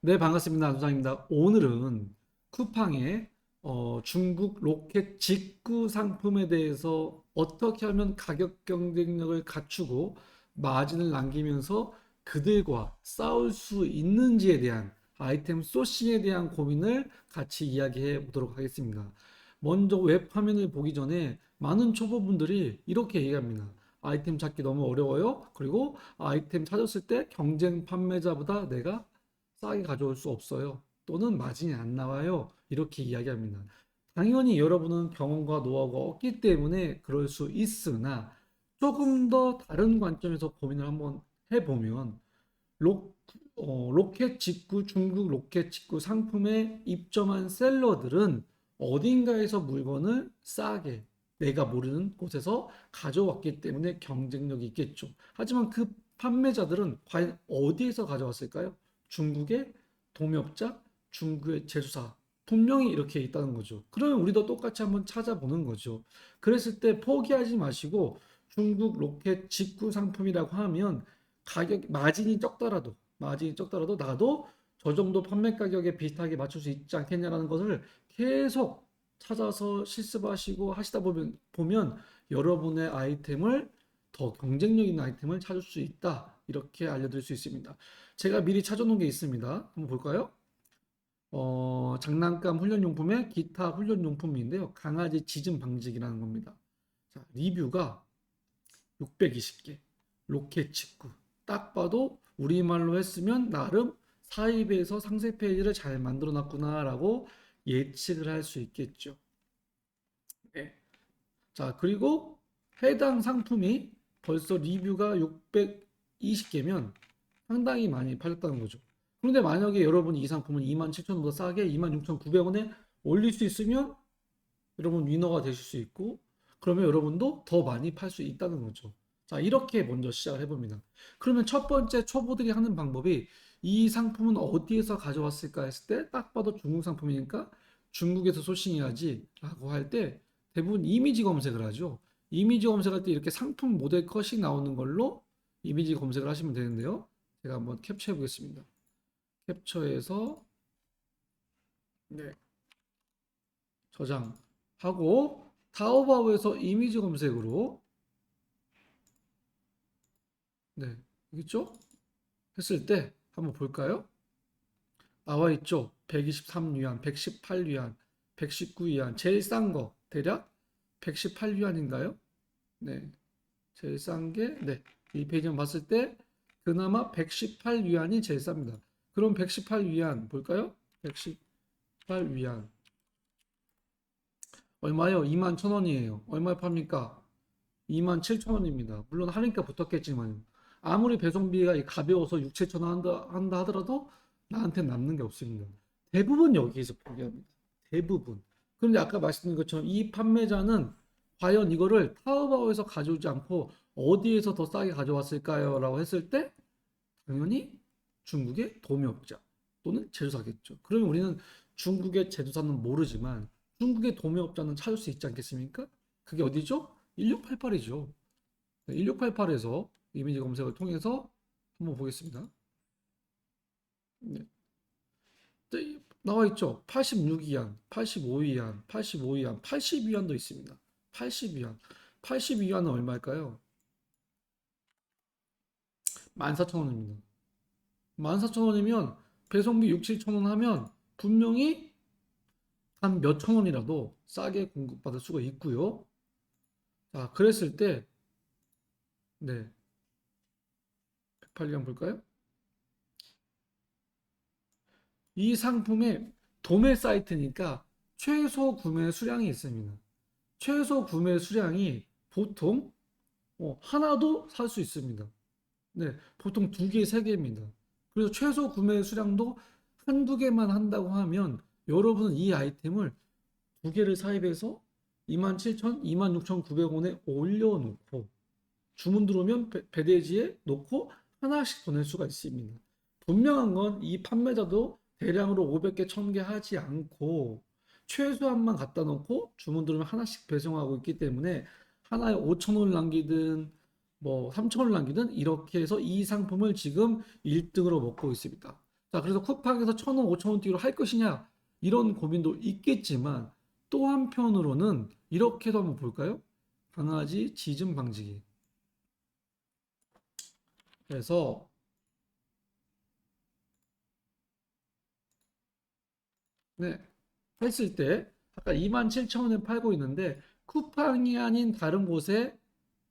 네, 반갑습니다. 안수장입니다. 오늘은 쿠팡의 중국 로켓 직구 상품에 대해서 어떻게 하면 가격 경쟁력을 갖추고 마진을 남기면서 그들과 싸울 수 있는지에 대한 아이템 소싱에 대한 고민을 같이 이야기해 보도록 하겠습니다. 먼저 웹 화면을 보기 전에 많은 초보분들이 이렇게 얘기합니다. 아이템 찾기 너무 어려워요. 그리고 아이템 찾았을 때 경쟁 판매자보다 내가 싸게 가져올 수 없어요. 또는 마진이 안 나와요. 이렇게 이야기합니다. 당연히 여러분은 경험과 노하우가 없기 때문에 그럴 수 있으나 조금 더 다른 관점에서 고민을 한번 해보면 로켓 직구, 중국 로켓 직구 상품에 입점한 셀러들은 어딘가에서 물건을 싸게 내가 모르는 곳에서 가져왔기 때문에 경쟁력이 있겠죠. 하지만 그 판매자들은 과연 어디에서 가져왔을까요? 중국의 동업자, 중국의 제조사, 분명히 이렇게 있다는 거죠. 그러면 우리도 똑같이 한번 찾아보는 거죠. 그랬을 때 포기하지 마시고 중국 로켓 직구 상품이라고 하면 마진이 적더라도 나도 저 정도 판매 가격에 비슷하게 맞출 수 있지 않겠냐라는 것을 계속 찾아서 실습하시고 하시다 보면 여러분의 아이템을 더 경쟁력 있는 아이템을 찾을 수 있다. 이렇게 알려드릴 수 있습니다. 제가 미리 찾아놓은 게 있습니다. 한번 볼까요? 장난감 훈련용품의 기타 훈련용품인데요. 강아지 짖음 방지기라는 겁니다. 자, 리뷰가 620개. 로켓 직구. 딱 봐도 우리말로 했으면 나름 사입에서 상세 페이지를 잘 만들어 놨구나라고 예측을 할 수 있겠죠. 네. 자, 그리고 해당 상품이 벌써 리뷰가 620개면 상당히 많이 팔렸다는 거죠. 그런데 만약에 여러분이 이 상품을 27,000원보다 싸게 26,900원에 올릴 수 있으면 여러분 위너가 되실 수 있고, 그러면 여러분도 더 많이 팔 수 있다는 거죠. 자, 이렇게 먼저 시작을 해봅니다. 그러면 첫 번째 초보들이 하는 방법이 이 상품은 어디에서 가져왔을까 했을 때 딱 봐도 중국 상품이니까 중국에서 소싱해야지 라고 할 때 대부분 이미지 검색을 하죠. 이미지 검색할 때 이렇게 상품 모델 컷이 나오는 걸로 이미지 검색을 하시면 되는데요. 제가 한번 캡처해 보겠습니다. 캡처해서 네, 저장하고 타오바오에서 이미지 검색으로 네, 있죠? 했을 때 한번 볼까요? 나와 있죠? 123위안, 118위안, 119위안, 제일 싼 거 대략 118위안인가요? 네, 제일 싼 게 네, 이 페이지만 봤을 때 그나마 118위안이 제일 쌉니다. 그럼 118위안 볼까요? 118위안 얼마요? 21,000원이에요. 얼마에 팝니까? 27,000원입니다. 물론 할인가 붙었겠지만 아무리 배송비가 가벼워서 6, 7천 원 한다 하더라도 나한테 남는 게 없습니다. 대부분 여기에서 포기합니다. 대부분. 그런데 아까 말씀드린 것처럼 이 판매자는 과연 이거를 타오바오에서 가져오지 않고 어디에서 더 싸게 가져왔을까요? 라고 했을 때 당연히 중국의 도매업자 또는 제조사겠죠. 그러면 우리는 중국의 제조사는 모르지만 중국의 도매업자는 찾을 수 있지 않겠습니까? 그게 어디죠? 1688이죠. 1688에서 이미지 검색을 통해서 한번 보겠습니다. 네. 나와 있죠. 86위안, 85위안, 85위안, 80위안도 있습니다. 80위안. 82위안은 얼마일까요? 14,000원입니다. 14,000원이면 배송비 6, 7,000원 하면 분명히 한 몇천 원이라도 싸게 공급받을 수가 있고요. 자, 그랬을 때, 네, 108위안 볼까요? 이 상품의 도매 사이트니까 최소 구매 수량이 있습니다. 최소 구매 수량이 보통 하나도 살 수 있습니다. 네, 보통 두 개, 세 개입니다. 그래서 최소 구매 수량도 한두 개만 한다고 하면 여러분은 이 아이템을 두 개를 사입해서 27,000, 26,900원에 올려놓고 주문 들어오면 배대지에 놓고 하나씩 보낼 수가 있습니다. 분명한 건 이 판매자도 대량으로 500개, 1000개 하지 않고 최소한만 갖다 놓고 주문 들어오면 하나씩 배송하고 있기 때문에 하나에 5,000원을 남기든 뭐 3,000원을 남기든 이렇게 해서 이 상품을 지금 1등으로 먹고 있습니다. 자, 그래서 쿠팡에서 1,000원, 5,000원 뛰기로 할 것이냐? 이런 고민도 있겠지만 또 한편으로는 이렇게도 한번 볼까요? 강아지 짖음 방지기. 그래서 네, 했을 때 아까 27,000원에 팔고 있는데 쿠팡이 아닌 다른 곳에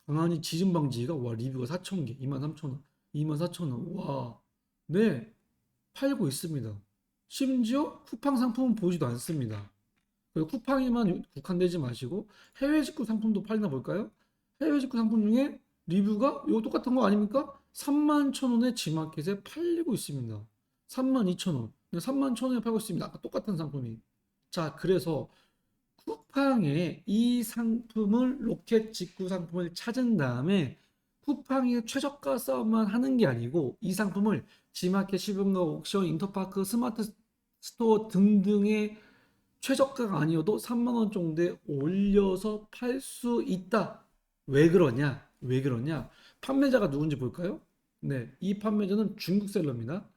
강아지 짖음 방지기가 와 리뷰가 4,000개, 23,000원, 24,000원. 와, 네, 팔고 있습니다. 심지어 쿠팡 상품은 보지도 않습니다. 그리고 쿠팡에만 국한되지 마시고 해외 직구 상품도 팔나 볼까요? 해외 직구 상품 중에 리뷰가 이거 똑같은 거 아닙니까? 31,000원에 지마켓에 팔리고 있습니다. 32,000원. 31,000원에 팔고 있습니다. 아까 똑같은 상품이. 자, 그래서 쿠팡에 이 상품을 로켓 직구 상품을 찾은 다음에 쿠팡의 최저가 싸움만 하는 게 아니고 이 상품을 지마켓, 시븐가, 옥션, 인터파크, 스마트 스토어 등등의 최저가가 아니어도 3만 원 정도에 올려서 팔 수 있다. 왜 그러냐? 왜 그러냐? 판매자가 누군지 볼까요? 네, 이 판매자는 중국 셀러입니다.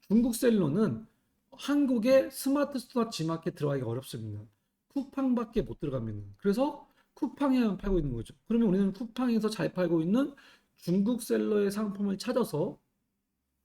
중국 셀러는 한국의 스마트 스토어 G마켓 들어가기가 어렵습니다. 쿠팡밖에 못 들어갑니다. 그래서 쿠팡에만 팔고 있는 거죠. 그러면 우리는 쿠팡에서 잘 팔고 있는 중국 셀러의 상품을 찾아서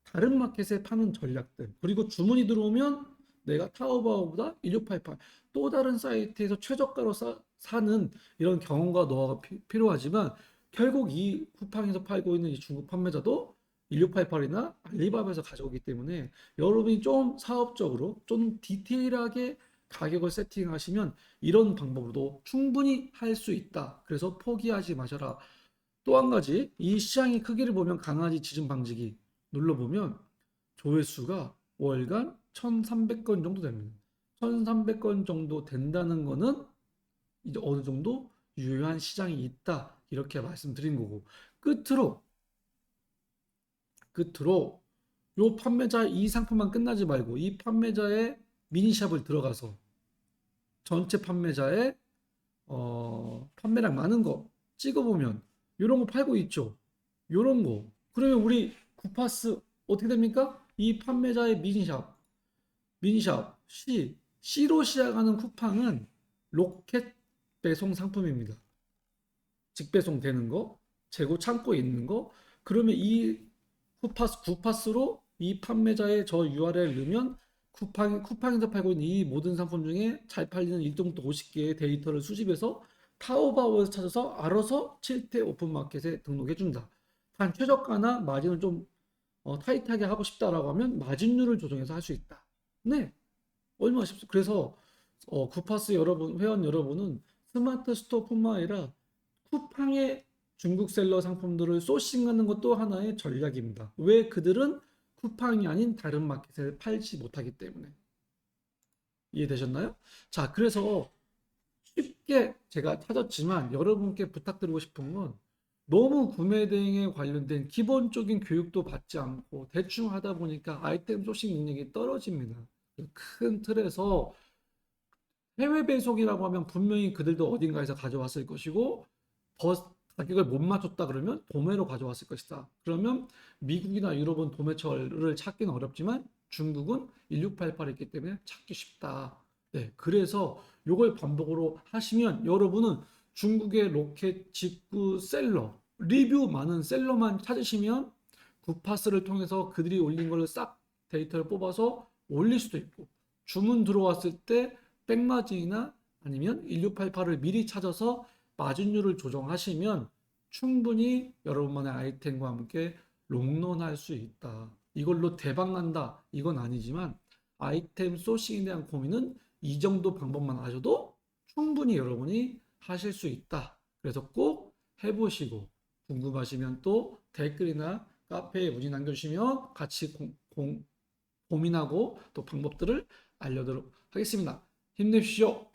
다른 마켓에 파는 전략들, 그리고 주문이 들어오면 내가 타오바오보다 1688 또 다른 사이트에서 최저가로 사는 이런 경험과 노하우가 필요하지만 결국 이 쿠팡에서 팔고 있는 이 중국 판매자도 1688이나 알리바바에서 가져오기 때문에 여러분이 좀 사업적으로 좀 디테일하게 가격을 세팅하시면 이런 방법으로도 충분히 할 수 있다. 그래서 포기하지 마셔라. 또 한 가지, 이 시장의 크기를 보면 강아지 짖음 방지기 눌러보면 조회수가 월간 1,300건 정도 됩니다. 1,300건 정도 된다는 거는 이제 어느 정도 유효한 시장이 있다. 이렇게 말씀드린 거고. 끝으로, 끝으로, 요 판매자 이 상품만 끝나지 말고 이 판매자의 미니샵을 들어가서 전체 판매자의 판매량 많은 거 찍어보면 이런 거 팔고 있죠. 이런 거. 그러면 우리 구파스 어떻게 됩니까? 이 판매자의 미니샵 C로 시작하는 쿠팡은 로켓 배송 상품입니다. 직배송 되는 거, 재고 창고에 있는 거. 그러면 이 구파스로 이 판매자의 저 URL을 넣으면 쿠팡에서 팔고 있는 이 모든 상품 중에 잘 팔리는 1등부터 50개의 데이터를 수집해서 타오바오에서 찾아서 알아서 7대 오픈마켓에 등록해준다. 단 최저가나 마진을 좀 타이트하게 하고 싶다라고 하면 마진율을 조정해서 할 수 있다. 네, 얼마나 쉽죠. 그래서 구파스 여러분, 회원 여러분은 스마트 스토어뿐만 아니라 쿠팡의 중국 셀러 상품들을 소싱하는 것도 하나의 전략입니다. 왜 그들은 쿠팡이 아닌 다른 마켓에 팔지 못하기 때문에. 이해되셨나요? 자, 그래서 쉽게 제가 찾았지만 여러분께 부탁드리고 싶은 건 너무 구매 대행에 관련된 기본적인 교육도 받지 않고 대충 하다 보니까 아이템 소싱 능력이 떨어집니다. 큰 틀에서 해외 배송이라고 하면 분명히 그들도 어딘가에서 가져왔을 것이고 가격을 못 맞췄다 그러면 도매로 가져왔을 것이다. 그러면 미국이나 유럽은 도매처를 찾기는 어렵지만 중국은 1688이 있기 때문에 찾기 쉽다. 네, 그래서 이걸 반복으로 하시면 여러분은 중국의 로켓 직구 셀러, 리뷰 많은 셀러만 찾으시면 구파스를 통해서 그들이 올린 걸 싹 데이터를 뽑아서 올릴 수도 있고 주문 들어왔을 때 백마진이나 아니면 1688을 미리 찾아서 마진율을 조정하시면 충분히 여러분만의 아이템과 함께 롱런할 수 있다. 이걸로 대박 난다. 이건 아니지만 아이템 소싱에 대한 고민은 이 정도 방법만 아셔도 충분히 여러분이 하실 수 있다. 그래서 꼭 해보시고 궁금하시면 또 댓글이나 카페에 문의 남겨주시면 같이 고민하고 또 방법들을 알려드리도록 하겠습니다. 힘내십시오.